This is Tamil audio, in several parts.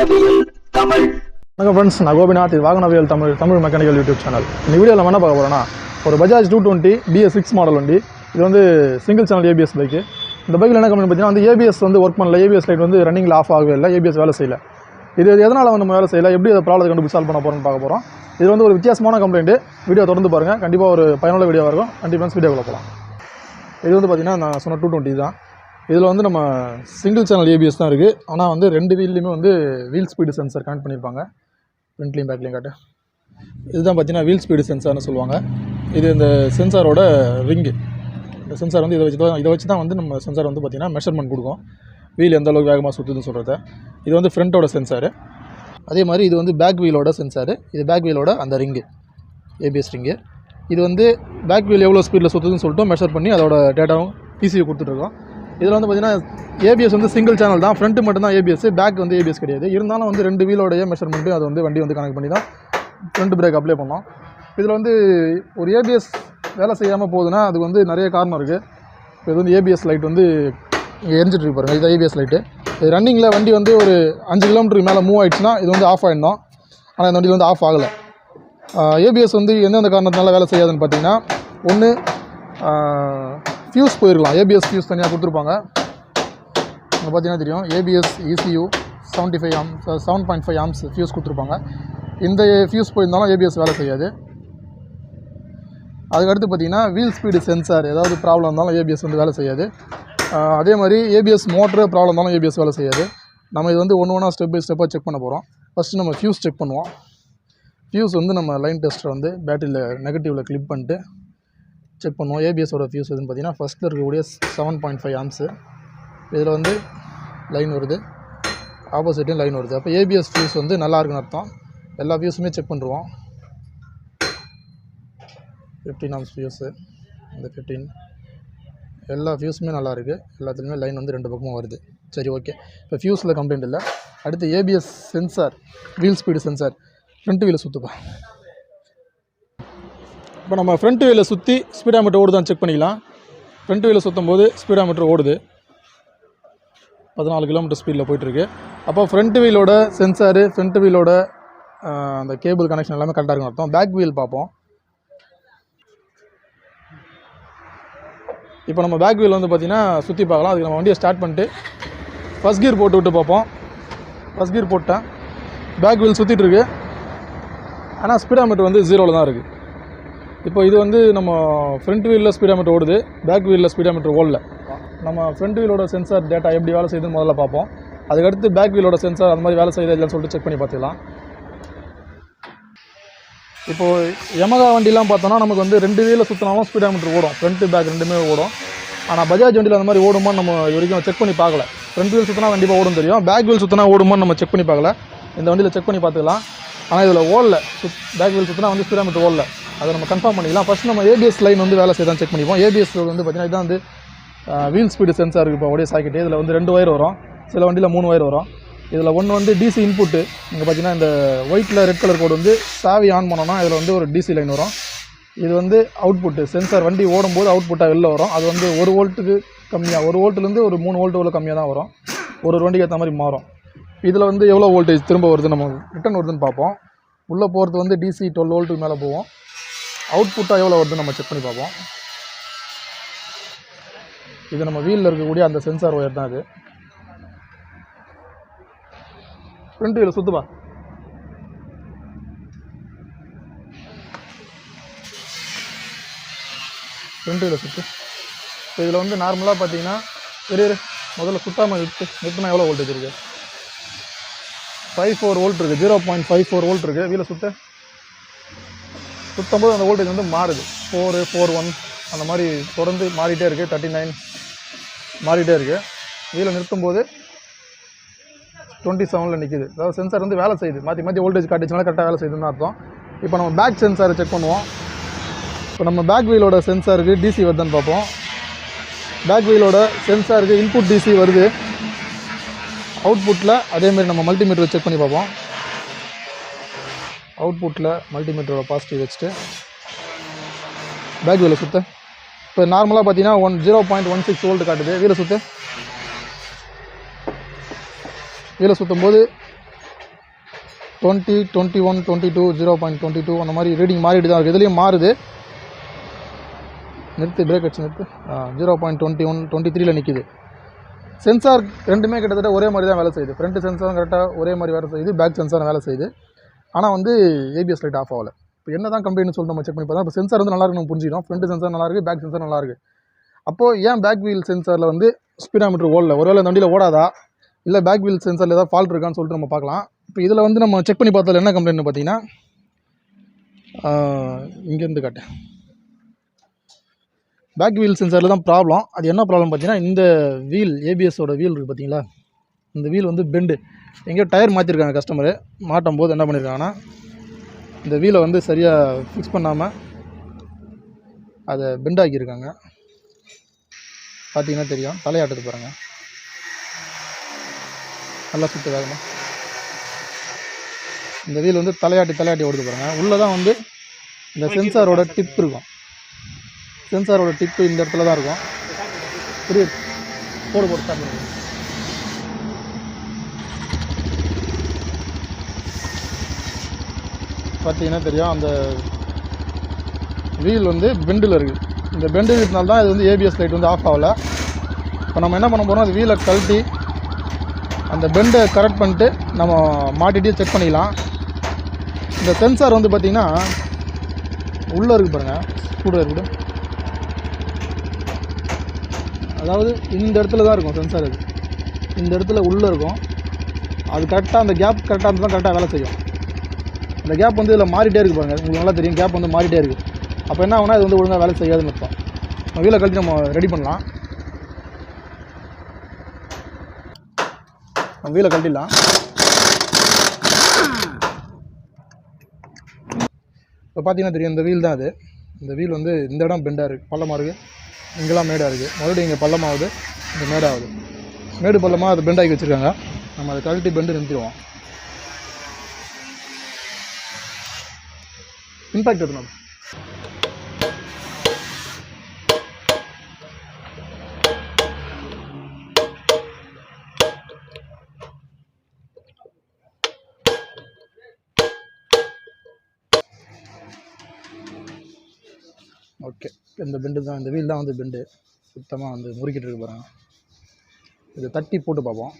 வாகனவியல் தமிழ். வணக்கம் ஃப்ரெண்ட்ஸ், நான் கோபிநாத். இது வாகனவியல் தமிழ் மெக்கானிக்கல் யூடியூப் சேனல். இந்த வீடியோவில் நம்ம என்ன பார்க்க போகிறோன்னா, ஒரு பஜாஜ் 220 BS6 மாடல் வண்டி. இது வந்து சிங்கிள் சேனல் ஏபிஎஸ் பைக்கு. இந்த பைக்கில் என்ன கம்பெனி பார்த்தீங்கன்னா வந்து ஏபிஎஸ் வந்து ஒர்க் பண்ணல, ஏபிஎஸ் லைட் வந்து ரன்னிங்கில் ஆஃப் ஆகவே இல்லை, ஏபிஎஸ் வேலை செய்யலை. இது எதனால் நம்ம வேலை செய்யலை, எப்படி அதை ப்ராப்ளத்தை கண்டுபிடிச்சு சால்வ் பண்ண போகிறோம்னு பார்க்க போகிறோம். இது வந்து ஒரு வித்தியாசமான கம்ப்ளைண்ட். வீடியோ தொடர்ந்து பாருங்கள், கண்டிப்பாக ஒரு பயனுள்ள வீடியோவாக இருக்கும். கண்டிப்பாக வீடியோவில் போகலாம். இது வந்து பார்த்திங்கன்னா நான் சொன்ன 220 தான். இதில் வந்து நம்ம சிங்கிள் சேனல் ஏபிஎஸ் தான் இருக்குது. ஆனால் வந்து ரெண்டு வீல்லையுமே வந்து வீல் ஸ்பீடு சென்சர் கனெக்ட் பண்ணியிருப்பாங்க. ஃப்ரண்ட்லேயும் பேக்லேயும் காட்டு. இதுதான் பார்த்தீங்கன்னா வீல் ஸ்பீடு சென்சார்னு சொல்லுவாங்க. இது இந்த சென்சாரோட ரிங்கு. இந்த சென்சார் வந்து இதை வச்சு தான் வந்து நம்ம சென்சார் வந்து பார்த்திங்கன்னா மெஷர்மெண்ட் கொடுக்கும், வீல் எந்த அளவுக்கு வேகமாக சுற்றுதுன்னு சொல்கிறத. இது வந்து ஃப்ரண்ட்டோட சென்சாரு. அதே மாதிரி இது வந்து பேக் வீலோட சென்சாரு. இது பேக் வீலோட அந்த ரிங்கு, ஏபிஎஸ் ரிங்கு. இது வந்து பேக் வீல் எவ்வளோ ஸ்பீடில் சுற்றுதுன்னு சொல்லிட்டு மெஷர் பண்ணி அதோட டேட்டாவும் பிசியை கொடுத்துட்ருக்கோம். இதில் வந்து பார்த்திங்கன்னா ஏபிஎஸ் வந்து சிங்கிள் சேனல் தான், ஃப்ரண்ட்டு மட்டும் தான் ஏபிஎஸ், பேக் வந்து ஏபிஎஸ் கிடையாது. இருந்தாலும் வந்து ரெண்டு வீலோடைய மெஷர்மெண்ட்டு அது வந்து வண்டி வந்து கனெக்ட் பண்ணி தான் ஃப்ரண்ட் பிரேக் அப்ளை பண்ணோம். இதில் வந்து ஒரு ஏபிஎஸ் வேலை செய்யாமல் போகுதுன்னா அதுக்கு வந்து நிறைய காரணம் இருக்குது. இப்போ இது வந்து ஏபிஎஸ் லைட் வந்து இங்கே எரிஞ்சிட்ருக்கு பாருங்கள், இது ஏபிஎஸ் லைட்டு. இது ரன்னிங்கில் வண்டி வந்து ஒரு 5 கிலோமீட்டருக்கு மேலே மூவ் ஆகிடுச்சுன்னா இது வந்து ஆஃப் ஆகிடணும். ஆனால் இந்த வண்டியில் வந்து ஆஃப் ஆகலை. ஏபிஎஸ் வந்து எந்தெந்த காரணத்தினால வேலை செய்யாதுன்னு பார்த்தீங்கன்னா, ஒன்று ஃபியூஸ் போயிருக்கலாம். ஏபிஎஸ் ஃபியூஸ் தனியாக கொடுத்துருப்பாங்க. அங்கே பார்த்தீங்கன்னா தெரியும், ஏபிஎஸ் ECU 7.5 ஆம்ஸ் ஃபியூஸ் கொடுத்துருப்பாங்க. இந்த ஃபியூஸ் போயிருந்தாலும் ஏபிஎஸ் வேலை செய்யாது. அதுக்கடுத்து பார்த்திங்கன்னா வீல் ஸ்பீடு சென்சார் ஏதாவது ப்ராப்ளம் இருந்தாலும் ஏபிஎஸ் வந்து வேலை செய்யாது. அதே மாதிரி ஏபிஎஸ் மோட்ரு ப்ராப்ளம் இருந்தாலும் ஏபிஎஸ் வேலை செய்யாது. நம்ம இது வந்து ஒன்று ஸ்டெப் பை ஸ்டெப்பாக செக் பண்ண போகிறோம். ஃபஸ்ட்டு நம்ம ஃபியூஸ் செக் பண்ணுவோம். ஃபியூஸ் வந்து நம்ம லைன் டெஸ்ட்டரை வந்து பேட்டரியில் நெகட்டிவில் கிளிப் பண்ணிட்டு செக் பண்ணுவோம். ஏபிஎஸோட ஃபியூஸ் எதுன்னு பார்த்தீங்கன்னா, ஃபஸ்ட்டில் இருக்கக்கூடிய 7.5 ஆம்ஸு. இதில் வந்து லைன் வருது, ஆப்போசிட்டையும் லைன் வருது. அப்போ ஏபிஎஸ் ஃபியூஸ் வந்து நல்லா இருக்குன்னு அர்த்தம். எல்லா ஃபியூஸுமே செக் பண்ணுறோம். 15 ஆம்ஸ் ஃபியூஸு, இந்த 15 எல்லா ஃபியூஸுமே நல்லா இருக்குது. எல்லாத்துலேயுமே லைன் வந்து ரெண்டு பக்கமும் வருது. சரி, ஓகே. இப்போ ஃபியூஸில் கம்ப்ளைண்ட் இல்லை. அடுத்து ABS sensor, wheel speed sensor. Front வீலை சுற்றுப்பா. இப்போ நம்ம ஃப்ரண்ட் வீலை சுற்றி ஸ்பீடாமீட்டர் ஓடுதான் செக் பண்ணிக்கலாம். ஃப்ரண்ட் வீலை சுற்றும் போது ஸ்பீடாமீட்டர் ஓடுது, 14 கிலோமீட்டர் ஸ்பீடில் போயிட்டுருக்கு. அப்போ ஃப்ரண்ட் வீலோட சென்சாரு, ஃப்ரண்ட் வீலோட அந்த கேபிள் கனெக்ஷன் எல்லாமே கரெக்டாக இருக்குன்னு அர்த்தம். பேக் வீல் பார்ப்போம். இப்போ நம்ம பேக் வீல் வந்து பார்த்திங்கன்னா சுற்றி பார்க்கலாம். அதுக்கு நம்ம வண்டியை ஸ்டார்ட் பண்ணிட்டு ஃபஸ்ட் கியர் போட்டு விட்டு பார்ப்போம். ஃபஸ்ட் கியர் போட்டேன், பேக் வீல் சுற்றிட்டுருக்கு. ஆனால் ஸ்பீடாமீட்டர் வந்து 0ல் தான் இருக்குது. இப்போ இது வந்து நம்ம ஃப்ரண்ட் வீலில் ஸ்பீடாமீட்டர் ஓடுது, பேக் வீலில் ஸ்பீடாமீட்டர் ஓடல. நம்ம ஃப்ரண்ட் வீலோட சென்சார் டேட்டா எப்படி வேலை செய்யுதுன்னு முதல்ல பார்ப்போம். அதுக்கடுத்து பேக் வீலோட சென்சார் அந்த மாதிரி வேலை செய்யுது இல்லைன்னு சொல்லிட்டு செக் பண்ணி பார்த்துக்கலாம். இப்போது யமகா வண்டிலாம் பார்த்தோன்னா நமக்கு வந்து ரெண்டு வீலில் சுற்றினாலும் ஸ்பீடாமீட்டர் ஓடும், ஃப்ரண்ட்டு பேக் ரெண்டுமே ஓடும். ஆனால் பஜாஜ் வண்டியில் அந்த மாதிரி ஓடுமான்னு நம்ம இது வரைக்கும் செக் பண்ணி பார்க்கல. ஃப்ரண்ட் வீல் சுற்றினா கண்டிப்பாக ஓடும் தெரியும், பேக் வீல் சுற்றினா ஓடுமான்னு நம்ம செக் பண்ணி பார்க்கல. இந்த வண்டியில் செக் பண்ணி பார்த்துக்கலாம். ஆனால் இதில் ஓடல, பேக் வீல் சுற்றினா வந்து ஸ்பீடாமீட்டர் ஓடல. அதை நம்ம கன்ஃபார்ம் பண்ணிக்கலாம். ஃபஸ்ட் நம்ம ஏபிஎஸ் லைன் வந்து வேலை செய்தான் செக் பண்ணிப்போம். ஏபிஎஸ் வந்து பார்த்திங்கன்னா இதுதான் வந்து வீல் ஸ்பீடு சென்சாருக்கு இப்போ அப்படியே சாக்கெட்டு. இதில் வந்து 2 ஒயர் வரும், சில வண்டியில் 3 ஒயர் வரும். இதில் ஒன்று வந்து டிசி இன்புட்டு. இங்கே பார்த்திங்கன்னா இந்த ஒயிட்டில் ரெட் கலர் கோடு வந்து சாவி ஆன் பண்ணோன்னா இதில் வந்து ஒரு டிசி லைன் வரும். இது வந்து அவுட்புட்டு, சென்சார் வண்டி ஓடும்போது அவுட்புட்டாக வெளில வரும். அது வந்து 1 வோல்ட்டுக்கு கம்மியாக, 1 வோல்ட்லேருந்து ஒரு 3 வோல்ட்டு உள்ள கம்மியாக தான் வரும். ஒரு வண்டிக்கு ஏற்ற மாதிரி மாறும். இதில் வந்து எவ்வளோ வோல்டேஜ் திரும்ப வருது, நம்ம ரிட்டன் வருதுன்னு பார்ப்போம். உள்ளே போகிறது வந்து டிசி 12 வோல்ட்டுக்கு மேலே போவோம். அவுட்புட்டாக எவ்வளோ வருதுன்னு நம்ம செக் பண்ணி பார்ப்போம். இது நம்ம வீலில் இருக்கக்கூடிய அந்த சென்சார் ஒயர் தான் இது. ஃப்ரண்ட் வீலை சுற்றுப்பா. ஃப்ரண்ட் வீலை சுற்று. இப்போ இதில் வந்து நார்மலாக பார்த்தீங்கன்னா முதல்ல சுத்தாமல் நிறுத்தினா எவ்வளோ வோல்டேஜ் இருக்குது, 54 வோல்ட் இருக்குது, 0.54 வோல்ட் இருக்குது. வீலை சுற்றும்போது அந்த வோல்டேஜ் வந்து மாறுது, 4, 4, 1 அந்த மாதிரி தொடர்ந்து மாறிட்டே இருக்குது. 39 மாறிட்டே இருக்குது. வீலை நிறுத்தும்போது 27ல் நிற்கிது. அதாவது சென்சார் வந்து வேலை செய்யுது, மாற்றி வோல்டேஜ் காட்டிச்சுனால கரெக்டாக வேலை செய்யுதுன்னு அர்த்தம். இப்போ நம்ம பேக் சென்சாரை செக் பண்ணுவோம். இப்போ நம்ம பேக் வீலோட சென்சாருக்கு டிசி வருதுன்னு பார்ப்போம். பேக் வீலோட சென்சாருக்கு இன்புட் டிசி வருது. அவுட்புட்டில் அதேமாரி நம்ம மல்டிமீட்டரை செக் பண்ணி பார்ப்போம். அவுட்புட்டில் மல்டிமீட்டரோட பாசிட்டிவ் வச்சுட்டு பேக் வீலை சுற்று. இப்போ நார்மலாக பார்த்தீங்கன்னா 0.16 வோல்ட் காட்டுது. வீலை சுற்றும் போது 20, 21, 22, 0.22 அந்த மாதிரி ரீடிங் மாறிட்டு தான் இருக்குது. இதுலேயும் மாறுது. நிறுத்து, பிரேக் அடிச்சு நிறுத்து. 0.21, 23 நிற்கிது. சென்சார் ரெண்டுமே கிட்டத்தட்ட ஒரே மாதிரி தான் வேலை செய்யுது. ஃப்ரண்ட் சென்சாரும் கரெக்டாக ஒரே மாதிரி வேலை செய்யுது, பேக் சென்சாரும் வேலை செய்யுது. ஆனால் வந்து ஏபிஎஸ் லைட் ஆஃப் ஆகலை. இப்போ என்ன தான் கம்ப்ளைண்ட்னு சொல்லிட்டு நம்ம செக் பண்ணி பார்த்தா இப்போ சென்சார் வந்து நல்லா இருக்குன்னு புரிஞ்சிடும். ஃப்ரண்ட் சென்சார் நல்லாயிருக்கு, பேக் சென்சார் நல்லாயிருக்கு. அப்போது ஏன் பேக் வீல் சென்சாரில் வந்து ஸ்பீடாமீட்டர் ஓடல? ஒருவேளை இந்த வண்டியில் ஓடாதா, இல்லை பேக் வீல் சென்சாரில் ஏதாவது ஃபால்ட் இருக்கான்னு சொல்லிட்டு நம்ம பார்க்கலாம். இப்போ இதில் வந்து நம்ம செக் பண்ணி பார்த்ததில் என்ன கம்ப்ளைண்ட்னு பார்த்தீங்கன்னா, இங்கேருந்து காட்டு, பேக் வீல் சென்சாரில் தான் ப்ராப்ளம். அது என்ன ப்ராப்ளம் பார்த்தீங்கன்னா, இந்த வீல் ஏபிஎஸோட வீல் இருக்குது பார்த்தீங்களா, இந்த வீல் வந்து பெண்டு. எங்கேயோ டயர் மாற்றிருக்காங்க கஸ்டமரு. மாட்டும் போது என்ன பண்ணியிருக்காங்கன்னா, இந்த வீலை வந்து சரியாக ஃபிக்ஸ் பண்ணாமல் அதை பெண்ட் ஆக்கியிருக்காங்க. பார்த்தீங்கன்னா தெரியும், தலையாட்டுது பாருங்கள், நல்லா சுற்று வேகமாக. இந்த வீல் வந்து தலையாட்டி ஓடுது பாருங்கள். உள்ளே தான் வந்து இந்த சென்சாரோட டிப் இருக்கும். சென்சாரோட டிப்பு இந்த இடத்துல தான் இருக்கும். புரியுது, போடு ஸ்டார்ட் பண்ணுங்க. பார்த்தீங்கன்னா தெரியும், அந்த வீல் வந்து பெண்டில் இருக்குது. இந்த பெண்டு இருக்கிறதுனால தான் இது வந்து ஏபிஎஸ் லைட் வந்து ஆஃப் ஆகலை. இப்போ நம்ம என்ன பண்ண போகிறோம், அது வீலை கழட்டி அந்த பெண்டை கரெக்ட் பண்ணிட்டு நம்ம மாட்டிகிட்டே செக் பண்ணிக்கலாம். இந்த சென்சார் வந்து பார்த்திங்கன்னா உள்ளே இருக்குது பாருங்கள், கூட இருக்குது. அதாவது இந்த இடத்துல தான் இருக்கும் சென்சார். இது இந்த இடத்துல உள்ளே இருக்கும். அது கரெக்டாக அந்த கேப் கரெக்டாக இருந்தால் தான் கரெக்டாக வேலை செய்யும். அந்த கேப் வந்து இதில் மாறிட்டே இருக்குது பாருங்கள், உங்களுக்கு நல்லா தெரியும், கேப் வந்து மாறிட்டே இருக்குது. அப்போ என்ன ஆகுனா இது வந்து ஒழுங்காக வேலை செய்யாதுன்னு அர்த்தம். நம்ம வீலை கழட்டி நம்ம ரெடி பண்ணலாம். நம்ம வீலை கழட்டிடலாம். இப்போ பார்த்தீங்கன்னா தெரியும், இந்த வீல் தான் அது. இந்த வீல் வந்து இந்த இடம் பெண்டாக இருக்குது, பள்ளமாக இருக்குது, இங்கெல்லாம் மேடாக இருக்குது. மறுபடியும் இங்கே பள்ளமாகுது, இங்கே மேடாகுது. மேடு பள்ளமாக அது பெண்டாகி வச்சுருக்காங்க. நம்ம அதை கழட்டி பெண்டு நிறுத்திடுவோம். இம்பாக்ட் இருக்கணும். ஓகே, இந்த பெண்டு தான், இந்த வீல் தான் வந்து பெண்டு சுத்தமாக வந்து முறுக்கிட்டு இருக்கு பாருங்க. இதை தட்டி போட்டு பார்ப்போம்.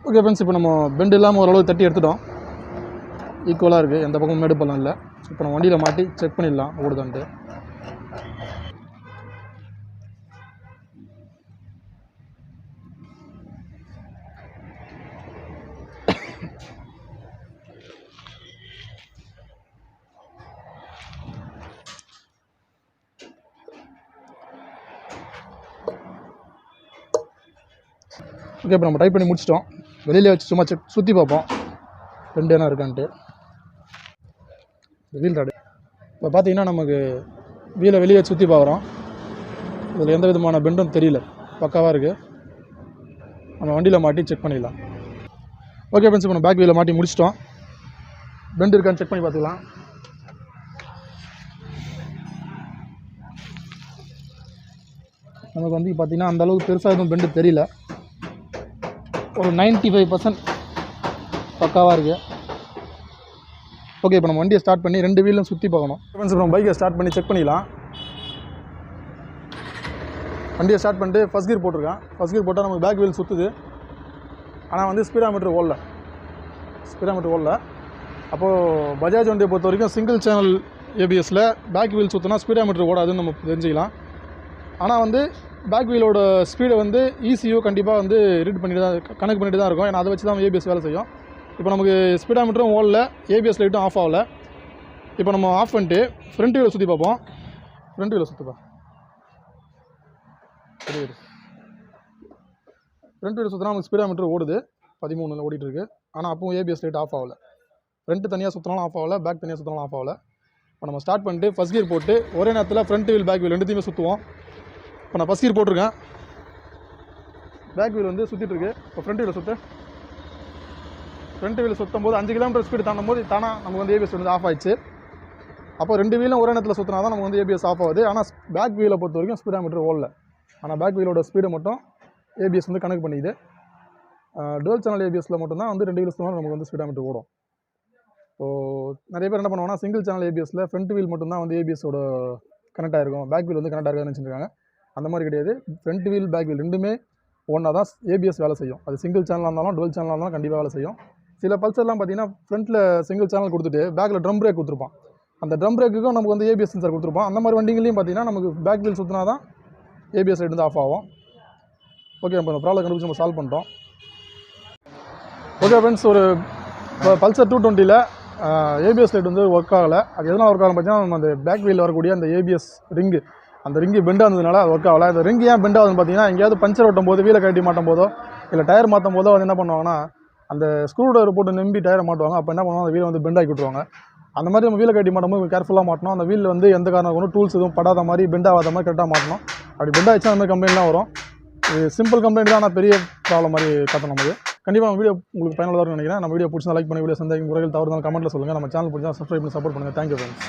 ஓகே ஃப்ரெண்ட்ஸ், இப்போ நம்ம பெண்டு இல்லாமல் ஓரளவு தட்டி எடுத்துட்டோம். ஈக்குவலாக இருக்குது, எந்த பக்கமும் மேடு பள்ளம் இல்லை. இப்போ நம்ம வண்டியில் மாட்டி செக் பண்ணிடலாம் ஓடுதான்ட்டு. ஓகே, இப்போ நம்ம டைப் பண்ணி முடிச்சிட்டோம். வெளியிலே வச்சு சும்மா சுற்றி பார்ப்போம் பெண்டு என்ன இருக்கான்ட்டு. வீல் ராடு இப்போ பார்த்தீங்கன்னா நமக்கு வீலை வெளியே சுற்றி பார்க்குறோம். இதில் எந்த விதமான பெண்டும் தெரியல, பக்காவாக இருக்குது. நம்ம வண்டியில் மாட்டி செக் பண்ணிடலாம். ஓகே ஃப்ரெண்ட்ஸ், இப்போ நம்ம பேக் வீலை மாட்டி முடிச்சிட்டோம். பெண்டு இருக்கான்னு செக் பண்ணி பார்த்துக்கலாம். நமக்கு வந்து பார்த்திங்கன்னா அந்தளவுக்கு பெருசாக எதுவும் பெண்டு தெரியல. ஒரு 95% பக்காவாக இருக்குது. ஓகே, இப்போ நம்ம வண்டியை ஸ்டார்ட் பண்ணி 2 வீலும் சுற்றி பார்க்கணும். ஃப்ரெண்ட்ஸ், நம்ம பைக்கை ஸ்டார்ட் பண்ணி செக் பண்ணிக்கலாம். வண்டியை ஸ்டார்ட் பண்ணிட்டு ஃபஸ்ட் கியர் போட்டிருக்கேன். ஃபஸ்ட் கியர் போட்டால் நமக்கு பேக் வீல் சுற்றுது, ஆனால் வந்து ஸ்பீடாமீட்டர் ஓடல. ஸ்பீடாமீட்டர் ஓடல. அப்போது பஜாஜ் வண்டியை பொறுத்த வரைக்கும் சிங்கிள் சேனல் ஏபிஎஸ்சில் பேக் வீல் சுற்றினா ஸ்பீடாமீட்டர் ஓடாதுன்னு நம்ம தெரிஞ்சுக்கலாம். ஆனால் வந்து பேக் வீலோட ஸ்பீடை வந்து ECU கண்டிப்பாக வந்து ரீட் பண்ணிட்டு தான் கணக்கு பண்ணிட்டு தான் இருக்கும். ஏன்னா அதை வச்சு தான் ஏபிஎஸ் வேலை செய்யும். இப்போ நமக்கு ஸ்பீடாமீட்டரும் ஓடல, ஏபிஎஸ் லைட்டும் ஆஃப் ஆகலை. இப்போ நம்ம ஆஃப் பண்ணிட்டு ஃப்ரண்ட் வீலை சுற்றி பார்ப்போம். ஃப்ரண்ட் வீலை சுற்றுப்பா. ஃப்ரண்ட் வீலை சுற்றினா நமக்கு ஸ்பீடாமீட்டர் ஓடுது, 13 ஓடிட்டுருக்கு. ஆனால் அப்பவும் ஏபிஎஸ் லைட் ஆஃப் ஆகலை. ஃப்ரண்ட்டு தனியாக சுற்றினாலும் ஆஃப் ஆகலை, பேக் தனியாக சுற்றினாலும் ஆஃப் ஆகலை. இப்போ நம்ம ஸ்டார்ட் பண்ணிட்டு ஃபஸ்ட் கியர் போட்டு ஒரே நேரத்தில் ஃப்ரண்ட் வீல் பேக் வீல் ரெண்டுத்தையுமே சுற்றுவோம். இப்போ நான் ஃபஸ்ட் கியர் போட்டிருக்கேன், பேக் வீல் வந்து சுற்றிட்டுருக்கு. இப்போ ஃப்ரண்ட் வீலை சுற்று. ஃப்ரண்ட் வீல் சுற்றும் போது 5 கிலோமீட்டர் ஸ்பீடு தாண்டும் போது தானாக நமக்கு வந்து ஏபிஎஸ் வந்து ஆஃப் ஆயிடுச்சு. அப்போ 2 வீலும் ஒரே நேரத்தில் சுற்றினா தான் நமக்கு வந்து ஏபிஎஸ் ஆஃப் ஆகுது. ஆனால் பேக் வீலை பொறுத்த வரைக்கும் ஸ்பீடாமீட்டர் ஓடல. ஆனால் பேக் வீலோட ஸ்பீடை மட்டும் ஏபிஎஸ் வந்து கணக்கு பண்ணிக்குது. டுவல் சேனல் ஏபிஎஸ்சில் மட்டும்தான் வந்து 2 வீல் சுற்றினாலும் நமக்கு வந்து ஸ்பீடாமீட்டர் ஓடும். இப்போது நிறைய பேர் என்ன பண்ணுவாங்கன்னா சிங்கிள் சேனல் ஏபிஎஸ்சில் ஃப்ரண்ட் வீல் மட்டும்தான் வந்து ஏபிஎஸோட கனெக்ட் ஆகிருக்கும், பேக் வீல் வந்து கனெக்ட் ஆகிருக்குன்னு நினச்சிருக்காங்க. அந்த மாதிரி கிடையாது. ஃப்ரண்ட் வீல் பேக் வீல் ரெண்டுமே ஒன்றா தான் ஏபிஎஸ் வேலை செய்யும். அது சிங்கிள் சேனலாக இருந்தாலும் டுவல் சேனலாக இருந்தாலும் கண்டிப்பாக வேலை செய்யும். சில பல்சர்லாம் பார்த்தீங்கன்னா ஃப்ரண்ட்டில் சிங்கிள் சேனல் கொடுத்துட்டு பேக்கில் ட்ரம் பிரேக் கொடுத்துருப்பான். அந்த ட்ரம் பிரேக்குக்கும் நமக்கு வந்து ஏபிஎஸ் சென்சார் கொடுத்துருப்பான். அந்த மாதிரி வண்டிங்களையும் பார்த்தீங்கன்னா நமக்கு பேக் வீல் சுற்றினா தான் ஏபிஎஸ் லைட் வந்து ஆஃப் ஆகும். ஓகே, நம்ம இந்த ப்ராப்ளம் கண்டுபிடிச்சி நம்ம சால்வ் பண்ணிட்டோம். ஓகே ஃப்ரெண்ட்ஸ், ஒரு பல்சர் 220ல் ஏபிஎஸ் லைட் வந்து ஒர்க் ஆகலை. அது எதனால் ஒர்க் ஆகலை பார்த்தீங்கன்னா நம்ம அந்த பேக் வீலில் வரக்கூடிய அந்த ஏபிஎஸ் ரிங்கு, அந்த ரிங்கு பெண்டாக இருந்ததுனால அது ஒர்க் ஆகலை. அந்த ரிங்கு ஏன் பெண்ட் ஆகுதுன்னு பார்த்தீங்கன்னா எங்கேயாவது பஞ்சர் ஓட்டும் போது, வீலை கட்டி மாட்டும் போதோ இல்லை டயர் மாற்றும் போதோ வந்து என்ன பண்ணுவாங்கன்னா அந்த ஸ்க்ரூ ட்ரைவர் போட்டு நம்பி டயரை மாட்டுவாங்க. அப்போ என்ன பண்ணுவாங்க, அந்த வீலை வந்து பெண்ட் ஆக்கி விட்ருவாங்க. அந்த மாதிரி நம்ம வீலை கட்டி மாட்டும் போது கேர்ஃபுல்லாக மாட்டணும். அந்த வீல் வந்து எந்த காரணம் கொண்டு டூல்ஸ் எதுவும் படாத மாதிரி பெண்ட் ஆகாத மாதிரி கரெக்டாக மாட்டணும். அப்படி பெண்ட் ஆகிடுச்சா அந்த மாதிரி கம்ப்ளைண்ட்லாம் வரும். இது சிம்பிள் கம்ப்ளைண்ட் தான், ஆனால் பெரிய ப்ராப்ளம் மாதிரி காட்டணும் நமக்கு. கண்டிப்பாக நம்ம வீடியோ உங்களுக்கு பயனுள்ளதாக இருக்கும்னு நினைக்கிறேன். நம்ம வீடியோ பிடிச்சா லைக் பண்ணி, வீடியோ சந்தேகம் குறைகள் தவறுதான் கமெண்ட்டில் சொல்லுங்கள். நம்ம சேனல் பிடிச்சா சப்ஸ்கிரைப் பண்ணி சப்போர்ட் பண்ணுங்கள். Thank you friends.